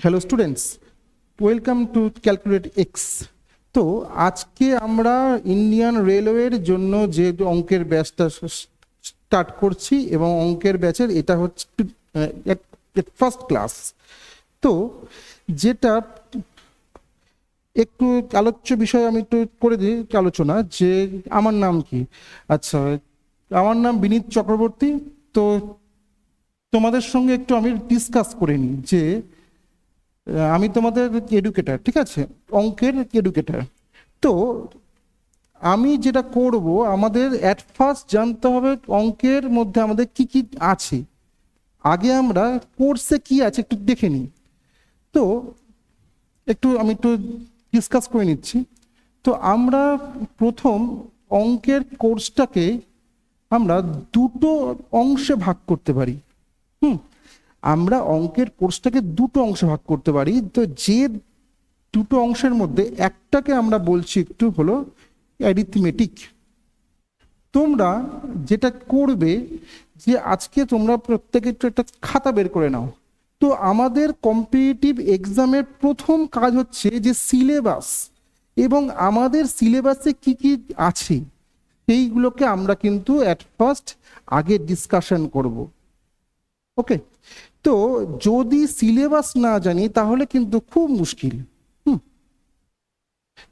Hello students, welcome to calculate x. তো আজকে আমরা ইন্ডিয়ান রেলওয়ের জন্য যে অঙ্কের ব্যাচটা স্টার্ট করছি এবং অঙ্কের ব্যাচের এটা হচ্ছে ফার্স্ট ক্লাস। তো যেটা একটু আলোচ্য বিষয় আমি একটু করে দিই আলোচনা, যে আমার নাম কি। আচ্ছা, আমার নাম বিনীত চক্রবর্তী। তো তোমাদের সঙ্গে একটু আমি ডিসকাস করে নিই যে আমি তোমাদের এডুকেটর, ঠিক আছে, অঙ্কের এডুকেটর। তো আমি যেটা করব, আমাদের অ্যাট ফার্স্ট জানতে হবে অঙ্কের মধ্যে আমাদের কি কি আছে। আগে আমরা কোর্সে কি আছে একটু দেখে নিই। তো আমি একটু ডিসকাস করে নিচ্ছি। তো আমরা প্রথম অঙ্কের কোর্সটাকে আমরা দুটো অংশে ভাগ করতে পারি। আমরা অঙ্কের কোর্সটাকে দুটো অংশে ভাগ করতে পারি। তো যে দুটো অংশের মধ্যে একটাকে আমরা বলছি একটু হলো অ্যারিথমেটিক। তোমরা যেটা করবে যে আজকে তোমরা প্রত্যেকে একটু একটা খাতা বের করে নাও। তো আমাদের কম্পিটিটিভ এক্সামের প্রথম কাজ হচ্ছে যে সিলেবাস, এবং আমাদের সিলেবাসে কি কি আছে সেইগুলোকে আমরা কিন্তু অ্যাট ফার্স্ট আগে ডিসকাশন করব। ওকে, তো যদি সিলেবাস না জানি তাহলে কিন্তু খুব মুশকিল।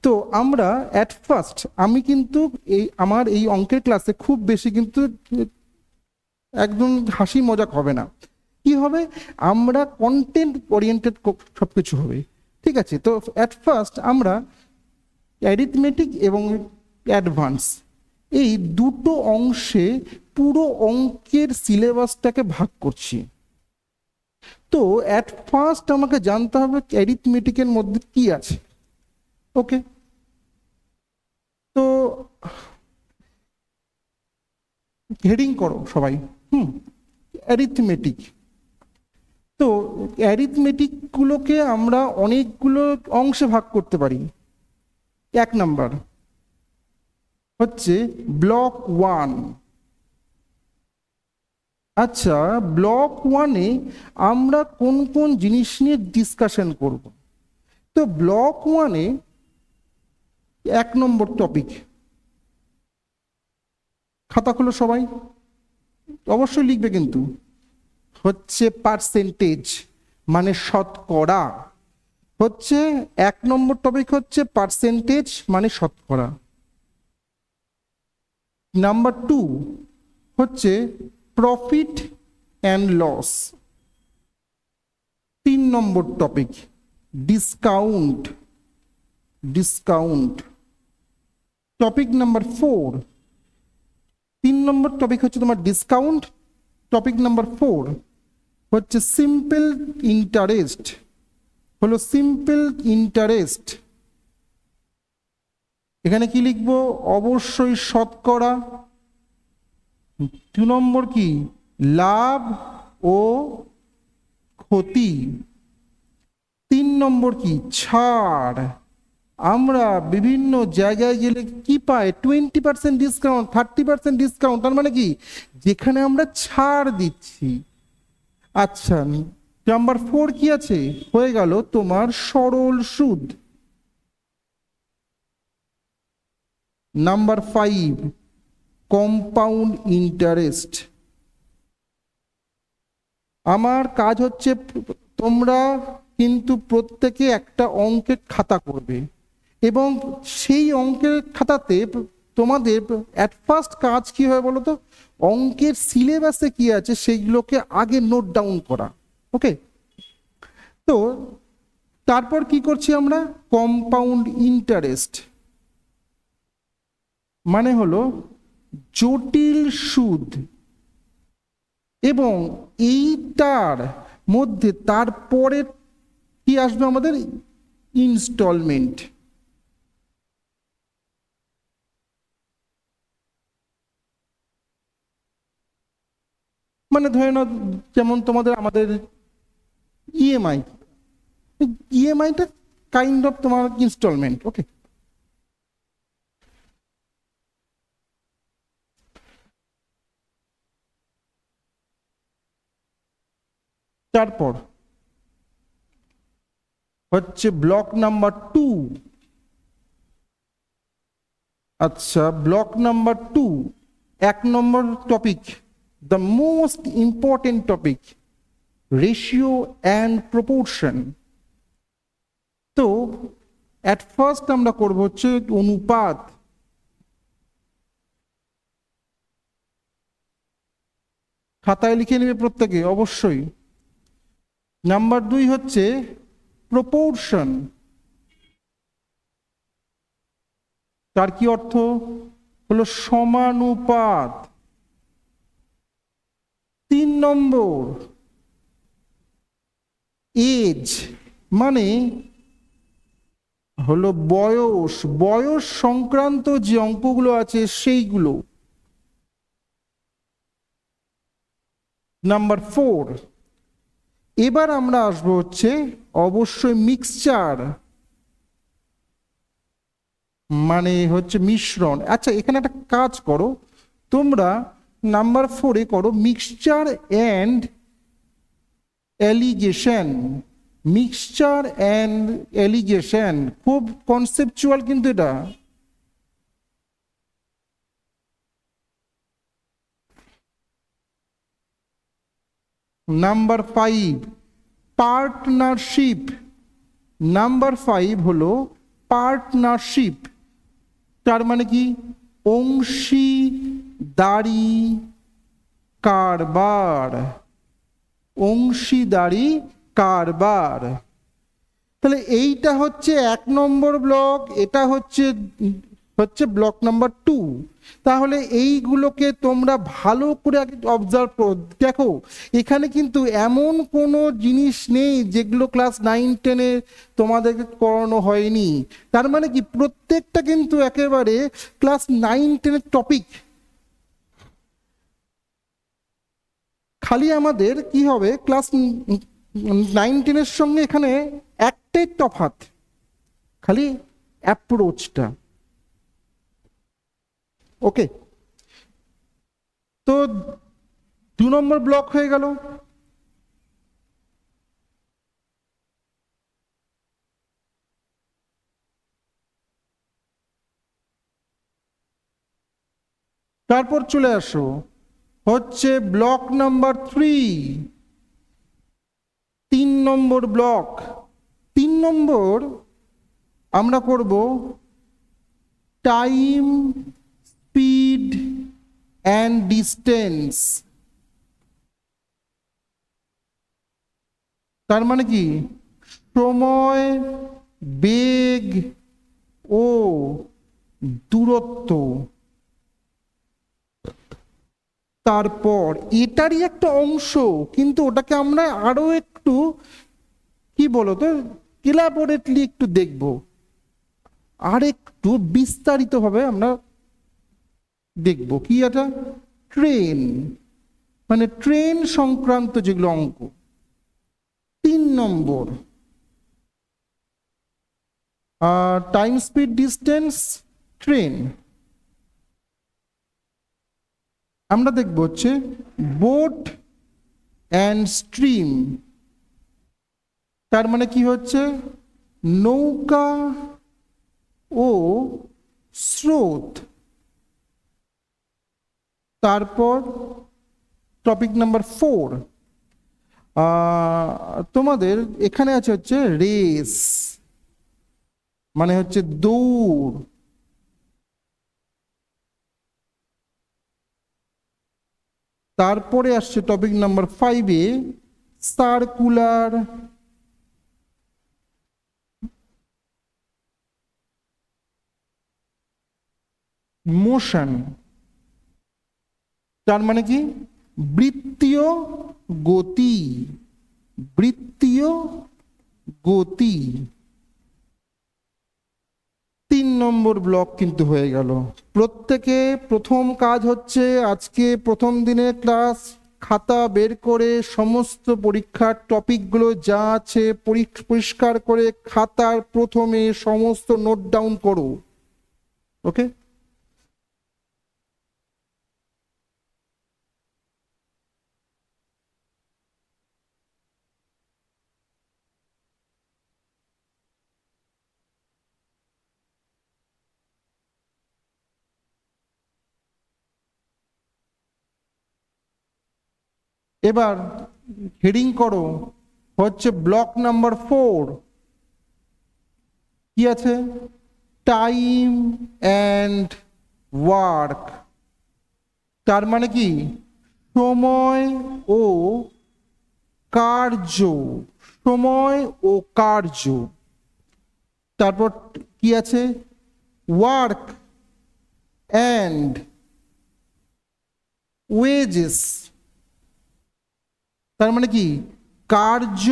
তো আমরা অ্যাট ফার্স্ট আমি কিন্তু আমার এই অঙ্কের ক্লাসে খুব বেশি কিন্তু একদম হাসি মজাক হবে না। কি হবে, আমরা কন্টেন্ট ওরিয়েন্টেড সবকিছু হবে। ঠিক আছে, তো অ্যাট ফার্স্ট আমরা অ্যারিথমেটিক এবং অ্যাডভান্স এই দুটো অংশে পুরো অঙ্কের সিলেবাসটাকে ভাগ করছি। তো অ্যাট ফার্স্ট আমাকে জানতে হবে অ্যারিথমেটিকের মধ্যে কি আছে। ওকে, তো হেডিং করো সবাই। অ্যারিথমেটিক। তো অ্যারিথমেটিকগুলোকে আমরা অনেকগুলো অংশে ভাগ করতে পারি। এক নাম্বার হচ্ছে ব্লক ওয়ান। আচ্ছা, ব্লক ওয়ানে আমরা কোন কোন জিনিস নিয়ে ডিসকাশন করব। তো ব্লক ওয়ানে এক নম্বর টপিক, খাতা খুলো সবাই, অবশ্যই লিখবে কিন্তু, হচ্ছে পার্সেন্টেজ, মানে শতকরা। হচ্ছে এক নম্বর টপিক হচ্ছে পার্সেন্টেজ মানে শতকরা। নাম্বার টু হচ্ছে প্রফিট অ্যান্ড লস। তিন number topic discount. Discount topic number four. তিন নম্বর টপিক হচ্ছে তোমার ডিসকাউন্ট। টপিক নাম্বার ফোর হচ্ছে সিম্পল ইন্টারেস্ট, হলো সিম্পল ইন্টারেস্ট। এখানে কি লিখবো, অবশ্যই শতকরা। দু নম্বর কি, লাভ ও ক্ষতি। তিন নম্বর কি, ছাড়। আমরা বিভিন্ন জায়গায় গেলে কি পাই, 20% ডিসকাউন্ট, 30% ডিসকাউন্ট, তার মানে কি, যেখানে আমরা ছাড় দিচ্ছি। আচ্ছা, নাম্বার ফোর কি আছে, হয়ে গেল তোমার সরল সুদ। Number five compound interest. আমার কাজ হচ্ছে তোমরা কিন্তু প্রত্যেকে একটা অঙ্কের খাতা করবে, এবং সেই অঙ্কের খাতাতে তোমাদের অ্যাট ফার্স্ট কাজ কি হয় বলো তো, অঙ্কের সিলেবাসে কি আছে সেইগুলোকে আগে নোট ডাউন করা। ওকে, তো তারপর কি করছি আমরা, কম্পাউন্ড ইন্টারেস্ট মানে হলো জটিল সুদ, এবং এইটার মধ্যে তারপরে কি আসবে আমাদের, ইনস্টলমেন্ট। মানে ধরে নাও, যেমন তোমাদের আমাদের ইএমআই, ইএমআইটা কাইন্ড অফ তোমার ইনস্টলমেন্ট। ওকে, তারপর হচ্ছে ব্লক নাম্বার 2। আচ্ছা, block number 2, 1 number topic, the most important topic, ratio and proportion. তো অ্যাট ফার্স্ট আমরা করব হচ্ছে অনুপাত। খাতায় লিখে নেবে প্রত্যেকে অবশ্যই। নাম্বার 2 হচ্ছে প্রপোর্শন। তার কি অর্থ? হলো সমানুপাত। 3 নম্বর এজ, মানে হলো বয়স, বয়স সংক্রান্ত যে অঙ্কগুলো আছে সেইগুলো। নাম্বার 4, এবার আমরা আসবো হচ্ছে অবশ্যই মিক্সচার, মানে হচ্ছে মিশ্রণ। আচ্ছা, এখানে একটা কাজ করো তোমরা, নাম্বার 4-এ করো mixture and allegation. Mixture and allegation খুব কনসেপচুয়াল কিন্তু এটা। Number 5 partnership. নাম্বার 5 হলো পার্টনারশিপ। তার মানে কি? অংশীদারি কারবার। অংশীদারি কারবার। তাহলে এইটা হচ্ছে 1 নম্বর ব্লক, এটা হচ্ছে হচ্ছে ব্লক নাম্বার 2। তাহলে এইগুলোকে তোমরা ভালো করে অবজার্ভ করো। দেখো এখানে কিন্তু এমন কোনো জিনিস নেই যেগুলো ক্লাস 9-10-এ তোমাদেরকে করানো হয়নি। তার মানে কি প্রত্যেকটা কিন্তু একেবারে ক্লাস 9-10-এর টপিক। খালি আমাদের কি হবে, ক্লাস 9-10-এর সঙ্গে এখানে একটাই তফাৎ, খালি অ্যাপ্রোচটা। ওকে, তো 2 নম্বর ব্লক হয়ে গেল। তারপর চলে আসো হচ্ছে ব্লক নাম্বার 3, 3 নম্বর ব্লক। 3 নম্বর আমরা করব টাইম, স্পিড অ্যান্ড ডিস্টেন্স। তার মানে কি সময়, বেগ ও দূরত্ব। তারপর এটারই একটা অংশ, কিন্তু ওটাকে আমরা আরো একটু কি বলতো ইলাবোরেটলি একটু দেখব, আর একটু বিস্তারিত ভাবে আমরা দেখব। কি এটা? ট্রেন, মানে ট্রেন সংক্রান্ত যেগুলো অঙ্ক। 3 নম্বর টাইম, স্পিড, ডিস্টেন্স, ট্রেন। আমরা দেখব হচ্ছে বোট অ্যান্ড স্ট্রিম। তার মানে কি হচ্ছে নৌকা ও স্রোত। তারপর টপিক নাম্বার 4, তোমাদের এখানে আছে হচ্ছে রেস, মানে হচ্ছে দৌড়। তারপরে আসছে টপিক নাম্বার 5-এ সার্কুলার মোশন। তার মানে কি বৃত্তীয় গতি। বৃত্তীয় গতি। 3 নম্বর ব্লক কিন্তু হয়ে গেল। প্রত্যেকে প্রথম কাজ হচ্ছে আজকে প্রথম দিনে ক্লাস খাতা বের করে সমস্ত পরীক্ষার টপিকগুলো যা আছে পরিষ্কার করে খাতার প্রথমে সমস্ত নোট ডাউন করো। ওকে, এবার হেডিং করো হচ্ছে ব্লক নাম্বার 4, কি আছে? Time and work. তার মানে কি? সময় ও কার্য, সময় ও কার্য। তারপর কি আছে? Work and wages. তার মানে কি? কার্য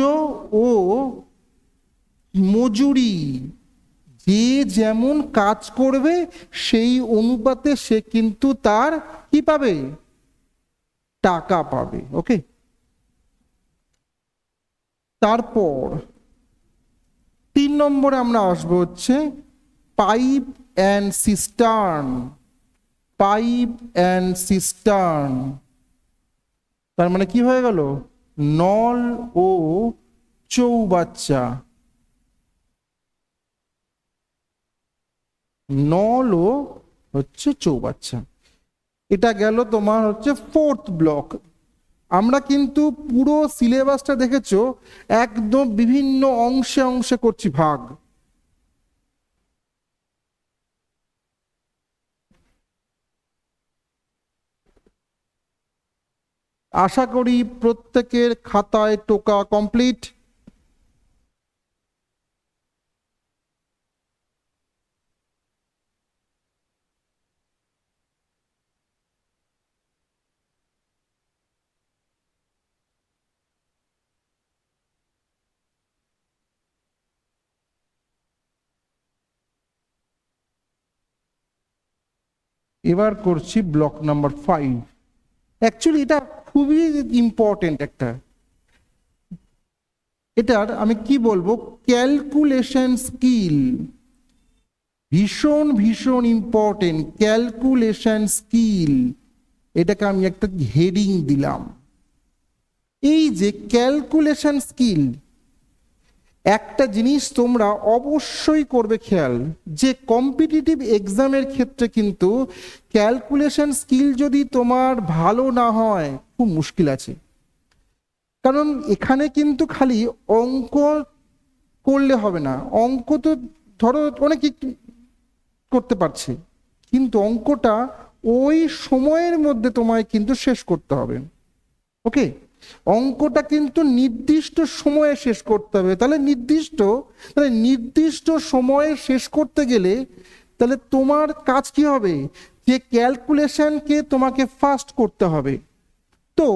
ও মজুরি। যে যেমন কাজ করবে সেই অনুপাতে সে কিন্তু তার কি পাবে? টাকা পাবে। ওকে, তারপর 3 নম্বরে আমরা আসবো হচ্ছে pipe and cistern. Pipe and cistern তার মানে কি হয়ে গেল? নল ও চৌবাচ্চা। নল ও হচ্ছে চৌবাচ্চা। এটা গেল তোমার হচ্ছে 4th ব্লক। আমরা কিন্তু পুরো সিলেবাসটা দেখেছো একদম বিভিন্ন অংশে অংশে করছি ভাগ। আশা করি প্রত্যেকের খাতায় টোকা কমপ্লিট। এবার করছি ব্লক নাম্বার 5। অ্যাকচুয়ালি এটা খুবই ইম্পর্টেন্ট একটা। এটার আমি কি বলবো, ক্যালকুলেশন স্কিল। ভীষণ ভীষণ ইম্পর্টেন্ট ক্যালকুলেশন স্কিল। এটাকে আমি একটা হেডিং দিলাম। এই যে ক্যালকুলেশন স্কিল, একটা জিনিস তোমরা অবশ্যই করবে খেয়াল, যে কম্পিটিটিভ এক্সামের ক্ষেত্রে কিন্তু ক্যালকুলেশন স্কিল যদি তোমার ভালো না হয় খুব মুশকিল আছে। কারণ এখানে কিন্তু খালি অঙ্ক করলে হবে না। অঙ্ক তো ধরো অনেকে করতে পারছে, কিন্তু অঙ্কটা ওই সময়ের মধ্যে তোমায় কিন্তু শেষ করতে হবে। ওকে, অঙ্কটা কিন্তু নির্দিষ্ট সময়ে শেষ করতে হবে। তাহলে নির্দিষ্ট সময়ে শেষ করতে গেলে তাহলে তোমার কাজ কি হবে? যে ক্যালকুলেশনকে তোমাকে ফাস্ট করতে হবে। তো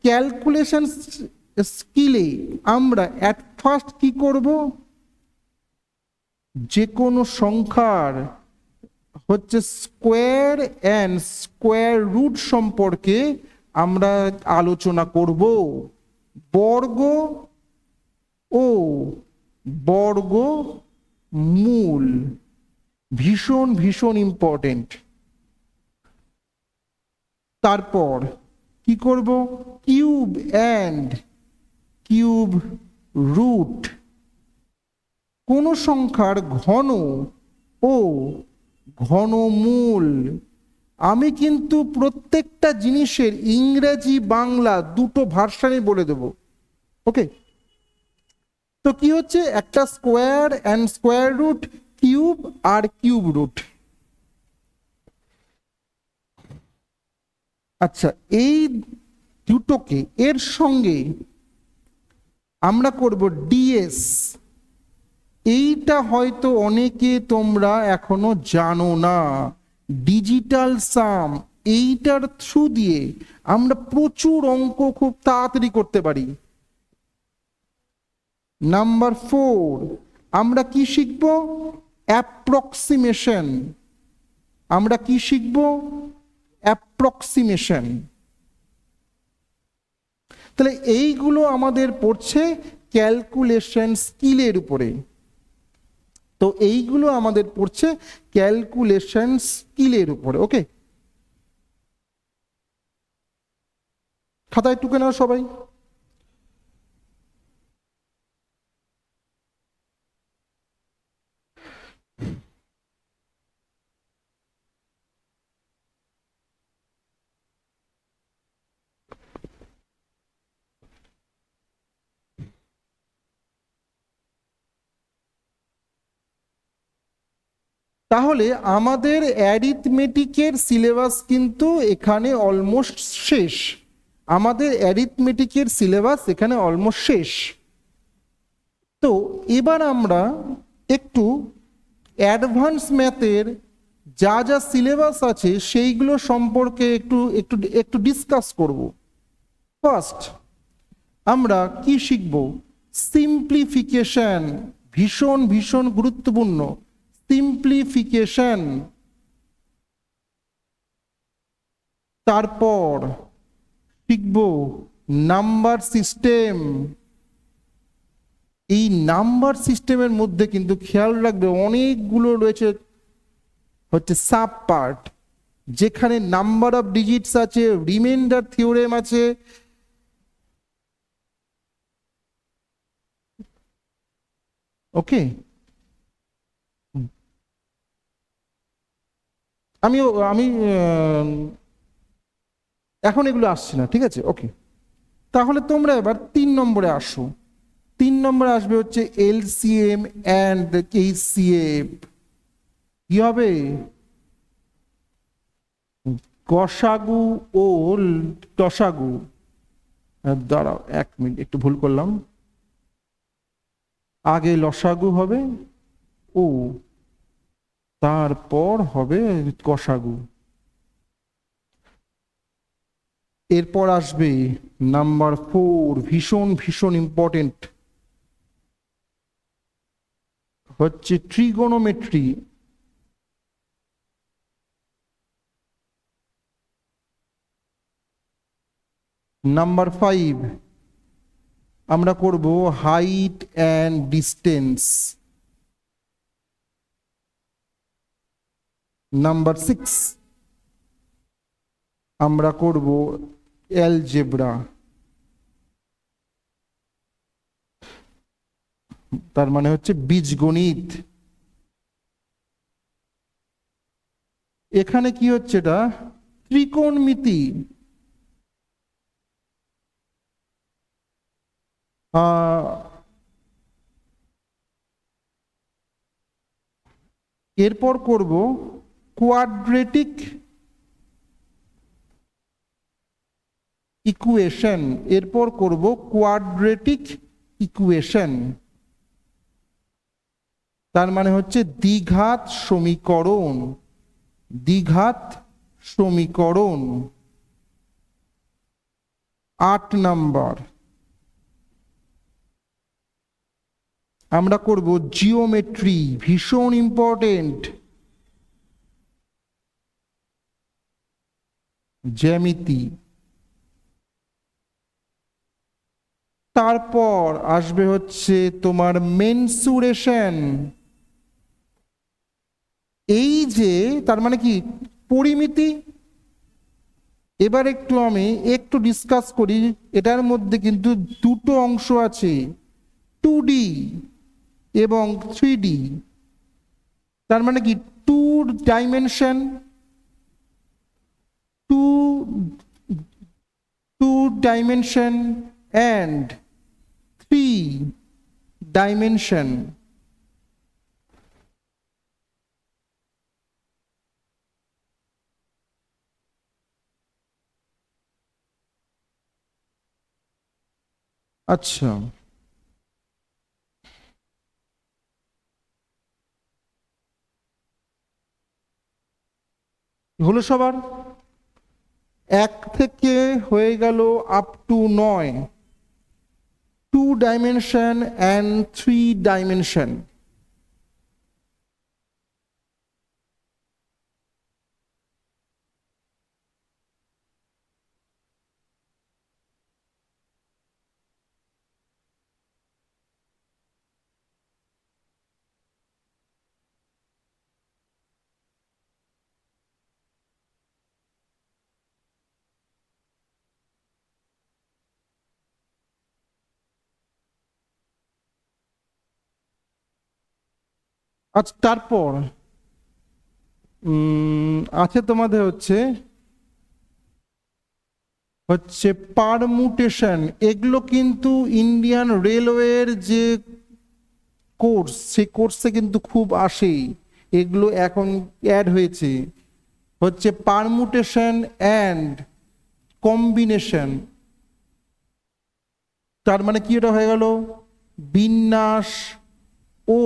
ক্যালকুলেশন স্কিলে আমরা অ্যাট ফার্স্ট কি করব? যে কোনো সংখ্যার হচ্ছে স্কোয়ার অ্যান্ড স্কোয়ার রুট সম্পর্কে আমরা আলোচনা করব। বর্গ ও বর্গ মূল ভীষণ ভীষণ ইম্পর্টেন্ট। তারপর কি করব? Cube and cube root. কোন সংখ্যার ঘন ও ঘনমূল। আমি কিন্তু প্রত্যেকটা জিনিসের ইংরেজি বাংলা দুটো ভার্সানে বলে দেব। ওকে, তো কি হচ্ছে? একটা square and square root, cube আর কিউব রুট। আচ্ছা, এই দুটোকে এর সঙ্গে আমরা করব ডিএস। এইটা হয়তো অনেকে তোমরা এখনো জানো না। ডিজিটাল সাম, এইটার থ্রু দিয়ে আমরা প্রচুর অঙ্ক খুব তাড়াতাড়ি করতে পারি। নাম্বার 4 আমরা কি শিখব? অ্যাপ্রক্সিমেশন। আমরা কি শিখব? অ্যাপ্রক্সিমেশন। তাহলে এইগুলো আমাদের পড়ছে ক্যালকুলেশন স্কিলের উপরে। তো এইগুলো আমাদের পড়ছে ক্যালকুলেশন স্কিলের উপরে। ওকে, খাতায় টুকে নাও সবাই। তাহলে আমাদের অ্যারিথমেটিকের সিলেবাস কিন্তু এখানে অলমোস্ট শেষ। আমাদের অ্যারিথমেটিকের সিলেবাস এখানে অলমোস্ট শেষ। তো এবার আমরা একটু অ্যাডভান্স ম্যাথের যা যা সিলেবাস আছে সেইগুলো সম্পর্কে একটু একটু একটু ডিসকাস করব। ফার্স্ট আমরা কি শিখব? সিম্পলিফিকেশন, ভীষণ ভীষণ গুরুত্বপূর্ণ। সিম্পলিফিকেশন। তারপর শিখব নাম্বার সিস্টেম। এই নাম্বার সিস্টেমের মধ্যে কিন্তু খেয়াল রাখবে অনেকগুলো রয়েছে হচ্ছে সাব পার্ট, যেখানে নাম্বার অফ ডিজিটস আছে, রিমাইন্ডার থিওরেম আছে। ওকে, আমি আমি এখন এগুলো আসছে না, ঠিক আছে? ওকে, তাহলে তোমরা এবার 3 নম্বরে আসো। 3 নম্বরে আসবে হচ্ছে এলসিএম অ্যান্ড এইচসিএফ। কি হবে? গসাগু ও টসাগু। দাঁড়াও 1 মিনিট, একটু ভুল করলাম। আগে লসাগু হবে ও, তারপর হবে গসাগু। এরপর আসবে নাম্বার 4, ভীষণ ভীষণ ইম্পর্টেন্ট, হচ্ছে ট্রিগোনোমেট্রি। নাম্বার 5 আমরা করব হাইট অ্যান্ড ডিস্টেন্স। নাম্বার 6 আমরা করব অ্যালজেব্রা, তার মানে হচ্ছে বীজগণিত। এখানে কি হচ্ছে? এটা ত্রিকোণমিতি। এরপর করব কোয়াড্রেটিক ইকুয়েশন। এরপর করব কোয়াড্রেটিক ইকুয়েশন, তার মানে হচ্ছে দ্বিঘাত সমীকরণ। দ্বিঘাত সমীকরণ। 8 নাম্বার আমরা করব জিওমেট্রি, ভীষণ ইম্পর্টেন্ট, জ্যামিতি। তারপর আসবে হচ্ছে তোমার মেনসুরেশন। এই যে তার মানে কি? পরিমিতি। এবার একটু আমি একটু ডিসকাস করি। এটার মধ্যে কিন্তু দুটো অংশ আছে, 2D এবং 3D। তার মানে কি? 2 dimension, to 2 dimension and 3 dimension. আচ্ছা, হলো সবার? 1 থেকে হয়ে গেল up to 9, 2 dimension and 3 dimension. আচ্ছা, তারপর আছে তোমাদের হচ্ছে হচ্ছে পারমুটেশন। এগুলো কিন্তু ইন্ডিয়ান রেলওয়ের যে কোর্স, সেই কোর্সে কিন্তু খুব আসে। এগুলো এখন অ্যাড হয়েছে, হচ্ছে পারমুটেশন অ্যান্ড কম্বিনেশন। তার মানে কি এটা হয়ে গেল বিন্যাস ও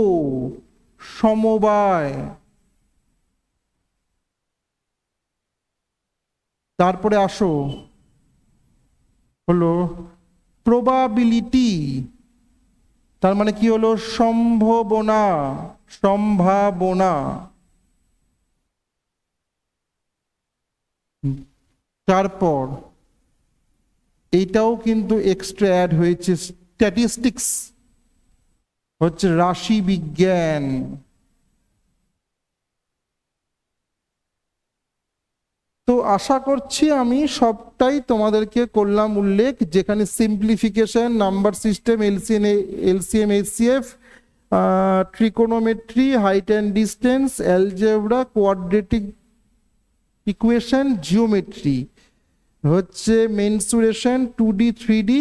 সমবায়। তারপরে আসো হলো প্রবাবিলিটি, তার মানে কি হলো সম্ভাবনা, সম্ভাবনা। তারপর এইটাও কিন্তু এক্সট্রা অ্যাড হয়েছে স্ট্যাটিস্টিক্স, হচ্ছে রাশি বিজ্ঞান। তো আশা করছি আমি সবটাই তোমাদেরকে করলাম উল্লেখ, যেখানে simplification, number system, LCM HCF, trigonometry, height and distance, algebra, quadratic equation, geometry, হচ্ছে মেনসুরেশন, 2D 3D,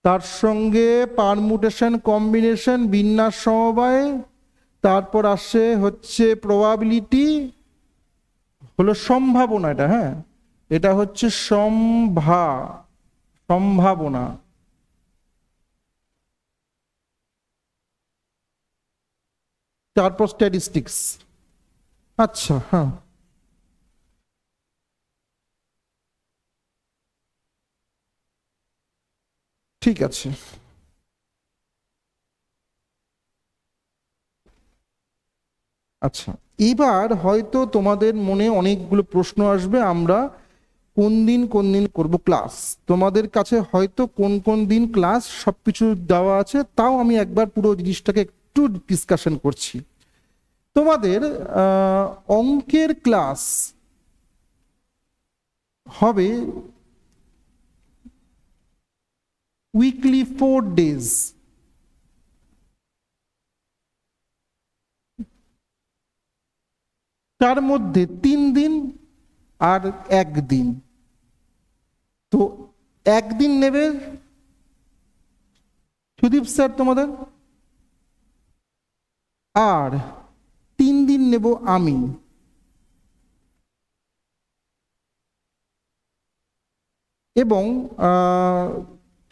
তার সঙ্গে পারমুটেশন, কম্বিনেশন, বিন্যাস, সমবায়। তারপর আসে হচ্ছে প্রবাবিলিটি, হলো সম্ভাবনা, এটা হ্যাঁ, এটা হচ্ছে সম্ভাবনা। তারপর স্ট্যাটিস্টিক্স। আচ্ছা হ্যাঁ, ঠিক আছে। আচ্ছা, এবার হয়তো তোমাদের মনে অনেকগুলো প্রশ্ন আসবে, আমরা কোন দিন করব ক্লাস, তোমাদের কাছে হয়তো কোন কোন দিন ক্লাস সবকিছু দেওয়া আছে, তাও আমি একবার পুরো জিনিসটাকে একটু ডিসকাশন করছি। তোমাদের অঙ্কের ক্লাস হবে উইকলি 4 days। তার মধ্যে 3 দিন আর 1 দিন। তো 1 দিন নেবে সুদীপ স্যার তোমাদের, আর 3 দিন নেব আমি। এবং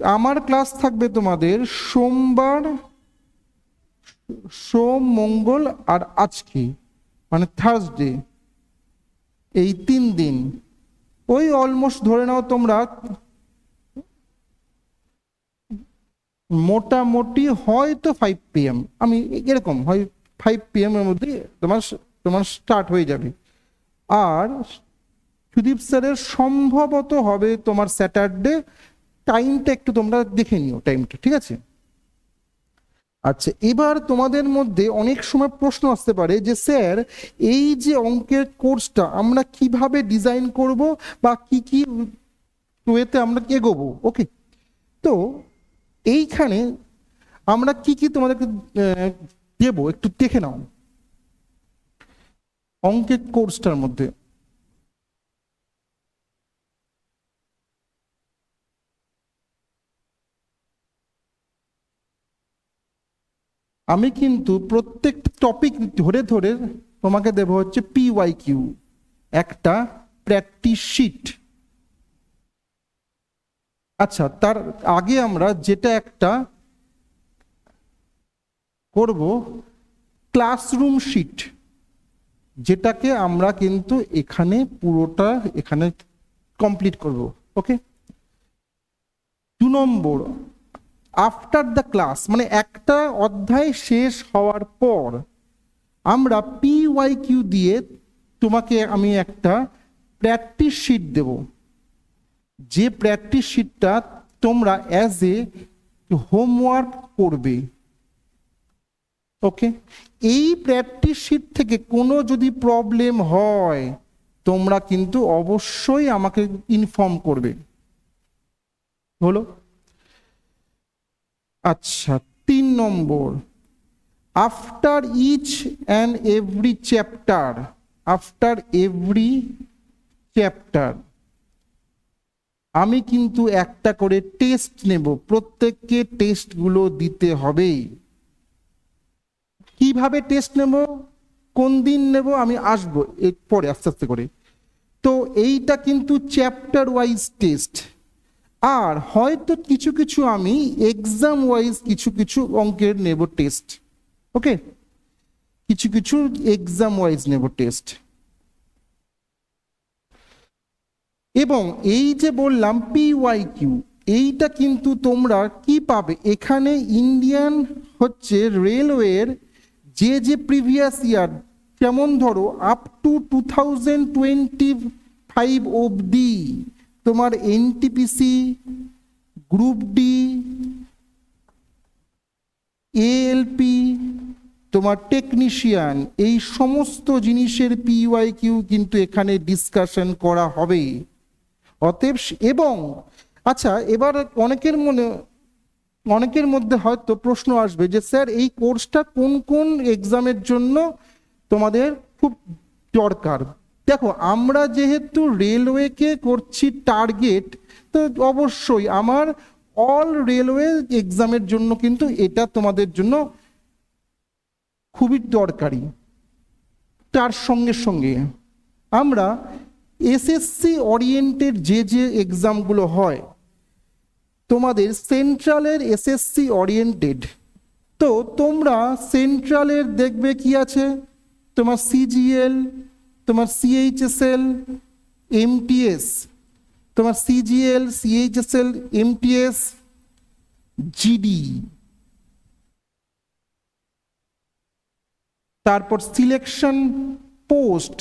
আমার ক্লাস থাকবে তোমাদের সোমবার, সোম, মঙ্গল আর আজকে, মানে থার্সডে, এই 3 দিন। ওই অলমোস্ট ধরে নাও তোমরা মোটামুটি হয়তো 5 PM, আমি এরকম হয় 5 PM এর মধ্যে তোমার তোমার স্টার্ট হয়ে যাবে। আর সুদীপ স্যারের সম্ভবত হবে তোমার স্যাটারডে। টাইমটা একটু তোমরা দেখে নিও টাইমটা, ঠিক আছে? আচ্ছা, এবার তোমাদের মধ্যে অনেক সময় প্রশ্ন আসতে পারে যে স্যার এই যে অঙ্কের কোর্সটা আমরা কিভাবে ডিজাইন করব বা কি কি ওয়েতে আমরা এগোবো। ওকে, তো এইখানে আমরা কি কি তোমাদেরকে দেবো একটু দেখে নাও অঙ্কের কোর্সটার মধ্যে। আমি কিন্তু প্রত্যেক টপিক ধরে ধরে তোমাকে দেব হচ্ছে PYQ, একটা প্র্যাকটিস শিট। আচ্ছা, তার আগে আমরা যেটা একটা করব ক্লাসরুম শিট, যেটাকে আমরা কিন্তু এখানে পুরোটা এখানে কমপ্লিট করব। ওকে, 2 নম্বর, আফটার দ্য ক্লাস, মানে একটা অধ্যায় শেষ হওয়ার পর আমরা PYQ দিয়ে তোমাকে আমি একটা প্র্যাকটিস শিট দেব, যে প্র্যাকটিস শিটটা তোমরা অ্যাজ এ হোমওয়ার্ক করবে। ওকে, এই প্র্যাকটিস শিট থেকে কোনো যদি প্রবলেম হয় তোমরা কিন্তু অবশ্যই আমাকে ইনফর্ম করবে। হলো? আচ্ছা, 3 নম্বর, after each and every chapter, after every chapter আমি কিন্তু একটা করে টেস্ট নেব, প্রত্যেককে টেস্টগুলো দিতে হবেই। কিভাবে টেস্ট নেব, কোন দিন নেব, আমি আসবো এর পরে আস্তে আস্তে করে। তো এইটা কিন্তু চ্যাপ্টার ওয়াইজ টেস্ট, আর হয়তো কিছু কিছু আমি এক্সাম ওয়াইজ কিছু কিছু অঙ্কের নেব টেস্ট। ওকে, কিছু কিছু এক্সাম ওয়াইজ নেব টেস্ট। এবং এই যে বললাম PYQ, এইটা কিন্তু তোমরা কি পাবে এখানে, ইন্ডিয়ান হচ্ছে রেলওয়ের যে প্রিভিয়াস ইয়ার, যেমন ধরো আপ টু 2025 অবধি তোমার NTPC, গ্রুপ ডি, ALP, তোমার টেকনিশিয়ান, এই সমস্ত জিনিসের PYQ কিন্তু এখানে ডিসকাশন করা হবে। অতএব এবং আচ্ছা, এবার অনেকের মধ্যে হয়তো প্রশ্ন আসবে যে স্যার এই কোর্সটা কোন কোন এক্সামের জন্য তোমাদের খুব দরকার। দেখো, আমরা যেহেতু রেলওয়েকে করছি টার্গেট, তো অবশ্যই আমার অল রেলওয়ে এক্সামের জন্য কিন্তু এটা তোমাদের জন্য খুবই দরকারি। তার সঙ্গে সঙ্গে আমরা SSC ওরিয়েন্টেড যে এক্সামগুলো হয়, তোমাদের সেন্ট্রালের SSC ওরিয়েন্টেড, তো তোমরা সেন্ট্রালের দেখবে কি আছে, তোমার CGL, তোমার CHSL, MTS, তোমার CGL, CHSL, MTS, GD, তারপর সিলেকশন পোস্ট,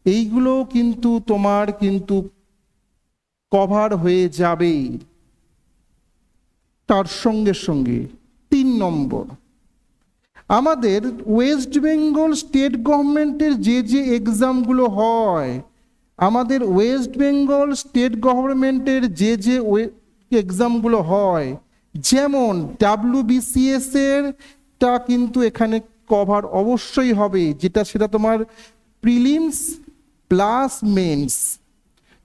এইগুলো কিন্তু তোমার কিন্তু কভার হয়ে যাবে। তার সঙ্গে সঙ্গে 3 নম্বর, আমাদের ওয়েস্ট বেঙ্গল স্টেট গভর্নমেন্টের যে এক্সামগুলো হয়, আমাদের ওয়েস্ট বেঙ্গল স্টেট গভর্নমেন্টের যে এক্সামগুলো হয়, যেমন WBCS এর টা কিন্তু এখানে কভার অবশ্যই হবে, সেটা তোমার প্রিলিমস প্লাস মেন্স।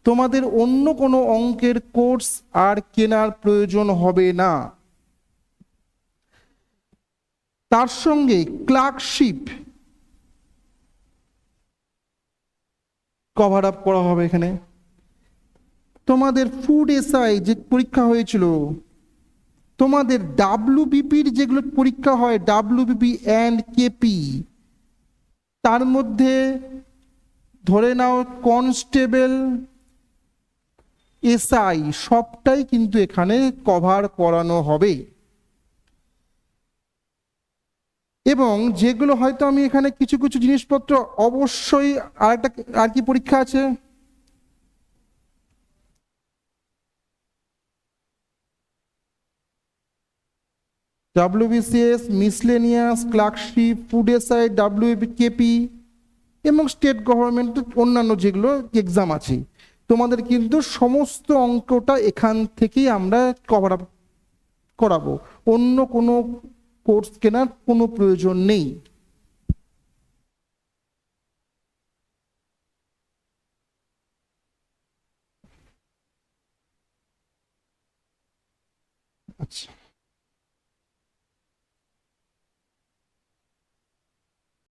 তোমাদের অন্য কোনো অঙ্কের কোর্স আর কেনার প্রয়োজন হবে না। তার সঙ্গে ক্লার্কশিপ কভার আপ করা হবে এখানে। তোমাদের ফুড SI যে পরীক্ষা হয়েছিল, তোমাদের WBPর যেগুলো পরীক্ষা হয়, WBP অ্যান্ড KP, তার মধ্যে ধরে নাও কনস্টেবল, SI, সবটাই কিন্তু এখানে কভার করানো হবে। এবং যেগুলো হয়তো আমি এখানে কিছু কিছু জিনিসপত্র অবশ্যই, আর কি পরীক্ষা আছে, WBCS, miscellaneous, clerkship, food SI, WKP এবং স্টেট গভর্নমেন্টের অন্যান্য যেগুলো এক্সাম আছে, তোমাদের কিন্তু সমস্ত অঙ্কটা এখান থেকেই আমরা কভার আপ করাবো। অন্য কোনো কোর্স কেনার কোনো প্রয়োজন নেই। আচ্ছা।